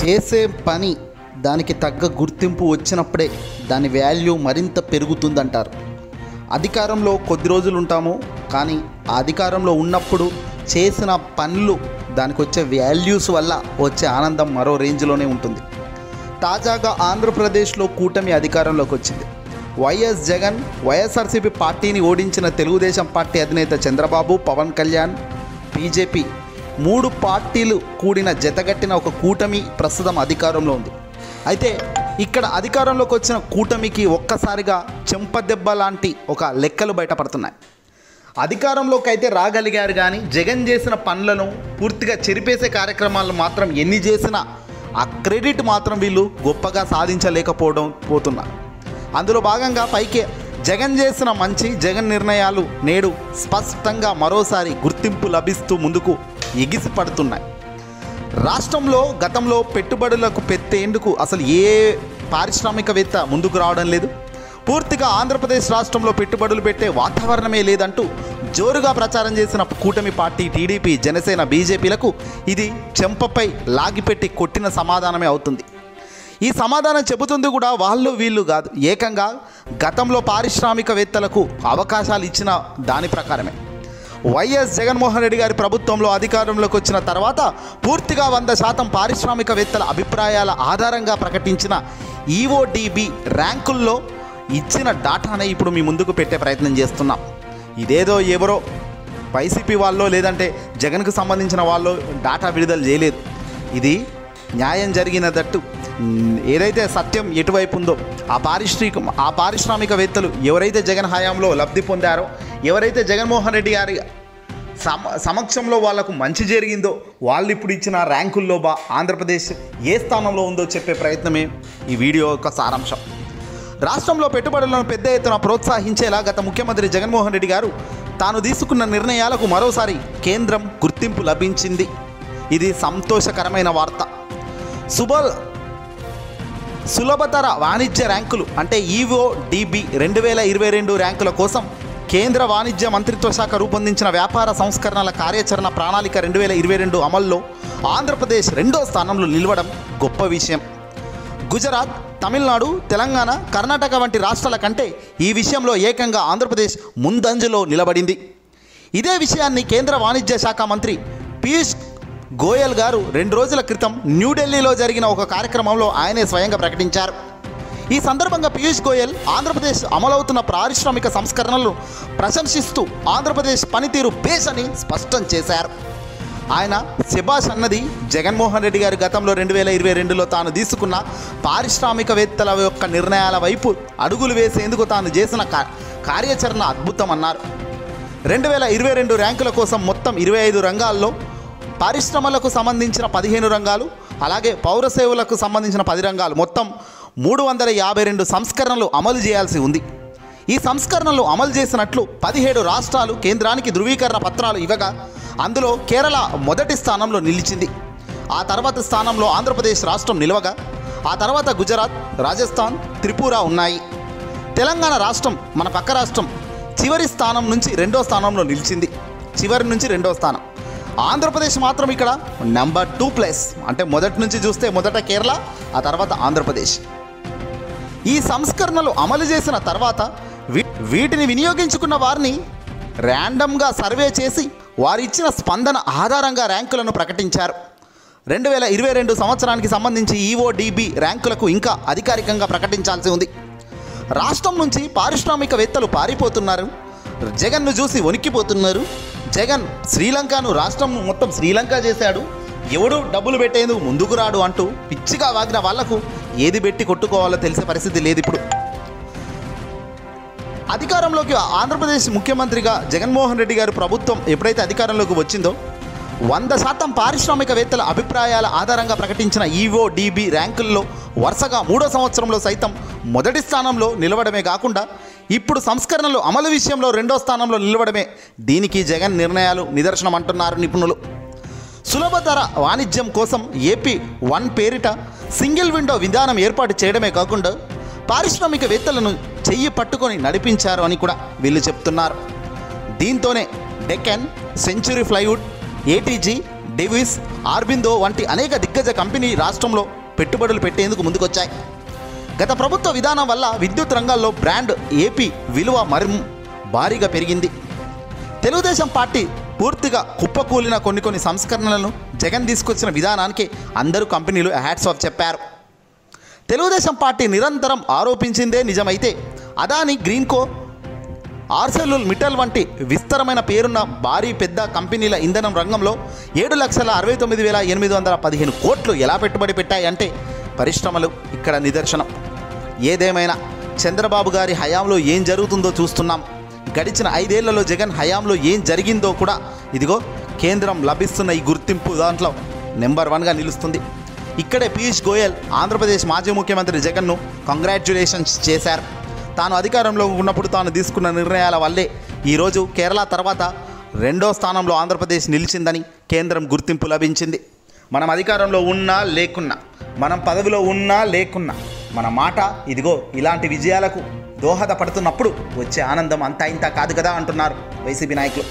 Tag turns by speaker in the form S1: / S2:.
S1: చేసే పని దానికి తగ్గ గుర్తింపు వచ్చినప్పుడే దాని వాల్యూ మరింత పెరుగుతుందంటారు. అధికారంలో కొద్ది రోజులు ఉంటాము, కానీ ఆ అధికారంలో ఉన్నప్పుడు చేసిన పనులు దానికి వచ్చే వాల్యూస్ వల్ల వచ్చే ఆనందం మరో రేంజ్లోనే ఉంటుంది. తాజాగా ఆంధ్రప్రదేశ్లో కూటమి అధికారంలోకి వచ్చింది. వైఎస్ జగన్ వైఎస్ఆర్సీపీ పార్టీని ఓడించిన తెలుగుదేశం పార్టీ అధినేత చంద్రబాబు, పవన్ కళ్యాణ్, బీజేపీ 3 పార్టీలు కూడిన జతగట్టిన ఒక కూటమి ప్రస్తుతం అధికారంలో ఉంది. అయితే ఇక్కడ అధికారంలోకి వచ్చిన కూటమికి ఒక్కసారిగా చెంపదెబ్బ లాంటి ఒక లెక్కలు బయటపడుతున్నాయి. అధికారంలోకి అయితే రాగలిగారు, కానీ జగన్ చేసిన పనులను పూర్తిగా చెరిపేసే కార్యక్రమాలను మాత్రం ఎన్ని చేసినా ఆ క్రెడిట్ మాత్రం వీళ్ళు గొప్పగా సాధించలేకపోతున్నారు. అందులో భాగంగా పైకి జగన్ చేసిన మంచి, జగన్ నిర్ణయాలు నేడు స్పష్టంగా మరోసారి గుర్తింపు లభిస్తూ ముందుకు ఎగిసిపడుతున్నాయి. రాష్ట్రంలో గతంలో పెట్టుబడులకు పెట్టేందుకు అసలు ఏ పారిశ్రామికవేత్త ముందుకు రావడం లేదు. పూర్తిగా ఆంధ్రప్రదేశ్ రాష్ట్రంలో పెట్టుబడులు పెట్టే వాతావరణమే లేదంటూ జోరుగా ప్రచారం చేసిన కూటమి పార్టీ టీడీపీ, జనసేన, బీజేపీలకు ఇది చెంపపై లాగిపెట్టి కొట్టిన సమాధానమే అవుతుంది. ఈ సమాధానం చెబుతుంది కూడా వాళ్ళు వీళ్ళు కాదు, ఏకంగా గతంలో పారిశ్రామికవేత్తలకు అవకాశాలు ఇచ్చిన దాని ప్రకారమే. వైఎస్ జగన్మోహన్ రెడ్డి గారి ప్రభుత్వంలో అధికారంలోకి వచ్చిన తర్వాత పూర్తిగా 100% పారిశ్రామికవేత్తల అభిప్రాయాల ఆధారంగా ప్రకటించిన ఈఓడిబి ర్యాంకుల్లో ఇచ్చిన డాటానే ఇప్పుడు మీ ముందుకు పెట్టే ప్రయత్నం చేస్తున్నాం. ఇదేదో ఎవరో వైసీపీ వాళ్ళో లేదంటే జగన్కు సంబంధించిన వాళ్ళు డాటా విడుదల చేయలేదు. ఇది న్యాయం జరిగినదట్టు ఏదైతే సత్యం ఎటువైపు ఉందో ఆ పారిశ్రామికవేత్తలు ఎవరైతే జగన్ హయాంలో లబ్ధి పొందారో, ఎవరైతే జగన్మోహన్ రెడ్డి గారి సమక్షంలో వాళ్లకు మంచి జరిగిందో వాళ్ళు ఇప్పుడు ఇచ్చిన ర్యాంకుల్లో ఆంధ్రప్రదేశ్ ఏ స్థానంలో ఉందో చెప్పే ప్రయత్నమే ఈ వీడియో యొక్క సారాంశం. రాష్ట్రంలో పెట్టుబడులను పెద్ద ఎత్తున ప్రోత్సహించేలా గత ముఖ్యమంత్రి జగన్మోహన్ రెడ్డి గారు తాను తీసుకున్న నిర్ణయాలకు మరోసారి కేంద్రం గుర్తింపు లభించింది. ఇది సంతోషకరమైన వార్త. సులభతర వాణిజ్య ర్యాంకులు అంటే ఈఓడిబి 2022 ర్యాంకుల కోసం కేంద్ర వాణిజ్య మంత్రిత్వ శాఖ రూపొందించిన వ్యాపార సంస్కరణల కార్యాచరణ ప్రణాళిక 2022 అమల్లో ఆంధ్రప్రదేశ్ 2వ స్థానంలో నిలవడం గొప్ప విషయం. గుజరాత్, తమిళనాడు, తెలంగాణ, కర్ణాటక వంటి రాష్ట్రాల కంటే ఈ విషయంలో ఏకంగా ఆంధ్రప్రదేశ్ ముందంజలో నిలబడింది. ఇదే విషయాన్ని కేంద్ర వాణిజ్య శాఖ మంత్రి పీయూష్ గోయల్ గారు 2 రోజుల క్రితం న్యూఢిల్లీలో జరిగిన ఒక కార్యక్రమంలో ఆయనే స్వయంగా ప్రకటించారు. ఈ సందర్భంగా పీయూష్ గోయల్ ఆంధ్రప్రదేశ్ అమలవుతున్న పారిశ్రామిక సంస్కరణలను ప్రశంసిస్తూ ఆంధ్రప్రదేశ్ పనితీరు బేస్ అని స్పష్టం చేశారు. ఆయన శభాష్ అన్నది జగన్మోహన్ రెడ్డి గారు గతంలో 2022లో తాను తీసుకున్న పారిశ్రామికవేత్తల యొక్క నిర్ణయాల వైపు అడుగులు వేసేందుకు తాను చేసిన కార్యాచరణ అద్భుతం అన్నారు. 2022 ర్యాంకుల కోసం మొత్తం 25 రంగాల్లో పరిశ్రమలకు సంబంధించిన 15 రంగాలు, అలాగే పౌర సేవలకు సంబంధించిన 10 రంగాలు, మొత్తం 352 సంస్కరణలు అమలు చేయాల్సి ఉంది. ఈ సంస్కరణలు అమలు చేసినట్లు 17 రాష్ట్రాలు కేంద్రానికి ధృవీకరణ పత్రాలు ఇవ్వగా అందులో కేరళ మొదటి స్థానంలో నిలిచింది. ఆ తర్వాత స్థానంలో ఆంధ్రప్రదేశ్ రాష్ట్రం నిలవగా ఆ తర్వాత గుజరాత్, రాజస్థాన్, త్రిపుర ఉన్నాయి. తెలంగాణ రాష్ట్రం, మన పక్క రాష్ట్రం, చివరి స్థానం నుంచి 2వ స్థానంలో నిలిచింది. చివరి నుంచి 2వ స్థానం. ఆంధ్రప్రదేశ్ మాత్రం ఇక్కడ నెంబర్ 2 ప్లేస్. అంటే మొదటి నుంచి చూస్తే మొదట కేరళ, ఆ తర్వాత ఆంధ్రప్రదేశ్. ఈ సంస్కరణలు అమలు చేసిన తర్వాత వీటిని వినియోగించుకున్న వారిని ర్యాండమ్గా సర్వే చేసి వారిచ్చిన స్పందన ఆధారంగా ర్యాంకులను ప్రకటించారు. 2022 సంవత్సరానికి సంబంధించి ఈఓడిబి ర్యాంకులకు ఇంకా అధికారికంగా ప్రకటించాల్సి ఉంది. రాష్ట్రం నుంచి పారిశ్రామికవేత్తలు పారిపోతున్నారు. జగన్ను చూసి వణికిపోతున్నారు. జగన్ శ్రీలంకను, రాష్ట్రం మొత్తం శ్రీలంక చేశాడు, ఎవడు డబ్బులు పెట్టేందుకు ముందుకు రాడు అంటూ పిచ్చిగా వాగిన వాళ్లకు ఏది పెట్టి కొట్టుకోవాలో తెలిసే పరిస్థితి లేదు. ఇప్పుడు అధికారంలోకి ఆంధ్రప్రదేశ్ ముఖ్యమంత్రిగా జగన్మోహన్ రెడ్డి గారి ప్రభుత్వం ఎప్పుడైతే అధికారంలోకి వచ్చిందో 100% పారిశ్రామికవేత్తల అభిప్రాయాల ఆధారంగా ప్రకటించిన ఈఓడిబి ర్యాంకుల్లో వరుసగా 3వ సంవత్సరంలో సైతం మొదటి స్థానంలో నిలవడమే కాకుండా ఇప్పుడు సంస్కరణలు అమలు విషయంలో 2వ స్థానంలో నిలవడమే దీనికి జగన్ నిర్ణయాలు నిదర్శనం అంటున్నారు నిపుణులు. సులభతర వాణిజ్యం కోసం ఏపీ 1 పేరిట సింగిల్ విండో విధానం ఏర్పాటు చేయడమే కాకుండా పారిశ్రామికవేత్తలను చెయ్యి పట్టుకొని నడిపించారు అని కూడా వీళ్ళు చెప్తున్నారు. దీంతోనే Deccan, Century Plywood, ATG, Davis, Aurobindo వంటి అనేక దిగ్గజ కంపెనీ రాష్ట్రంలో పెట్టుబడులు పెట్టేందుకు ముందుకొచ్చాయి. గత ప్రభుత్వ విధానం వల్ల విద్యుత్ రంగాల్లో బ్రాండ్ ఏపీ విలువ భారీగా పెరిగింది. తెలుగుదేశం పార్టీ పూర్తిగా కుప్పకూలిన కొన్ని సంస్కరణలను జగన్ తీసుకొచ్చిన విధానానికి అందరూ కంపెనీలు హ్యాట్స్ ఆఫ్ చెప్పారు. తెలుగుదేశం పార్టీ నిరంతరం ఆరోపించిందే నిజమైతే అదాని, గ్రీన్కో, ఆర్సెల్యుల్ మిట్టల్ వంటి విస్తరమైన పేరున్న భారీ పెద్ద కంపెనీల ఇంధనం రంగంలో 7,69,815 కోట్లు ఎలా పెట్టుబడి పెట్టాయంటే పరిశ్రమలు ఇక్కడ నిదర్శనం. ఏదేమైనా చంద్రబాబు గారి హయాంలో ఏం జరుగుతుందో చూస్తున్నాం. గడిచిన 5 ఏళ్లలో జగన్ హయాంలో ఏం జరిగిందో కూడా ఇదిగో కేంద్రం లభిస్తున్న ఈ గుర్తింపు దాంట్లో నెంబర్ 1గా నిలుస్తుంది. ఇక్కడే పీయూష్ గోయల్ ఆంధ్రప్రదేశ్ మాజీ ముఖ్యమంత్రి జగన్ను కంగ్రాచ్యులేషన్స్ చేశారు. తాను అధికారంలో ఉన్నప్పుడు తాను తీసుకున్న నిర్ణయాల వల్లే ఈరోజు కేరళ తర్వాత 2వ స్థానంలో ఆంధ్రప్రదేశ్ నిలిచిందని కేంద్రం గుర్తింపు లభించింది. మనం అధికారంలో ఉన్నా లేకున్నా, మనం పదవిలో ఉన్నా లేకున్నా మన మాట ఇదిగో ఇలాంటి విజయాలకు దోహదపడుతున్నప్పుడు వచ్చే ఆనందం అంతా ఇంత కాదు కదా అంటున్నారు వైసీపీ నాయకులు.